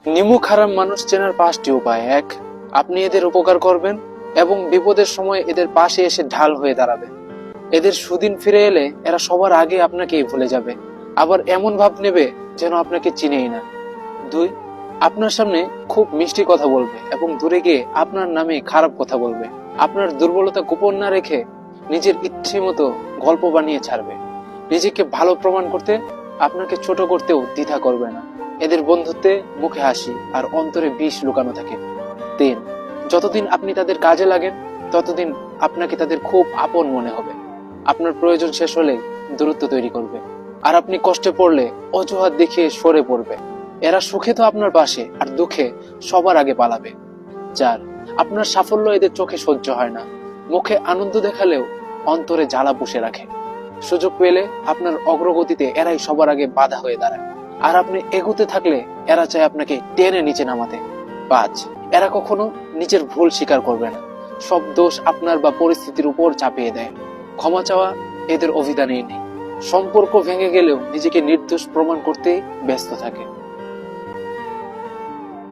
নিমুখ হারাম মানুষ চেনার 5টি উপায়। 1, আপনি এদের উপকার করবেন এবং বিপদের সময় এদের পাশে এসে ঢাল হয়ে দাঁড়াবেন। এদের সুদিন ফিরে এলে এরা সবার আগে আপনাকেই ভুলে যাবে, আবার এমন ভাব নেবে যেন আপনাকে চিনেই না। 2, আপনার সামনে খুব মিষ্টি কথা বলবে এবং দূরে গিয়ে আপনার নামে খারাপ কথা বলবে। আপনার দুর্বলতা গোপন না রেখে নিজের ইচ্ছে মতো গল্প বানিয়ে ছাড়বে। নিজেকে ভালো প্রমাণ করতে আপনাকে ছোট করতেও দ্বিধা করবে না। এদের বন্ধুত্বে মুখে হাসি আর অন্তরে বিষ লুকানো থাকে। 3, যতদিন আপনি তাদের কাজে লাগেন ততদিন আপনাকে তাদের খুব আপন মনে হবে। আপনার প্রয়োজন শেষ হলে দূরত্ব তৈরি করবে, আর আপনি কষ্টে পড়লে অজুহাত দেখিয়ে সরে পড়বে। এরা সুখে তো আপনার পাশে, আর দুঃখে সবার আগে পালাবে। 4, আপনার সাফল্য এদের চোখে সহ্য হয় না। মুখে আনন্দ দেখালেও অন্তরে জ্বালা পুষে রাখে। সুযোগ পেলে আপনার অগ্রগতিতে এরাই সবার আগে বাধা হয়ে দাঁড়ায়, আর আপনি এগোতে থাকলে এরা চায় আপনাকে টেনে নিচে নামাতে। 5, এরা কখনো নিজের ভুল স্বীকার করবে না। সব দোষ আপনার বা পরিস্থিতির উপর চাপিয়ে দেয়। ক্ষমা চাওয়া এদের অভিধানেই নেই। সম্পর্ক ভেঙে গেলেও নিজেকে নির্দোষ প্রমাণ করতে ব্যস্ত থাকে।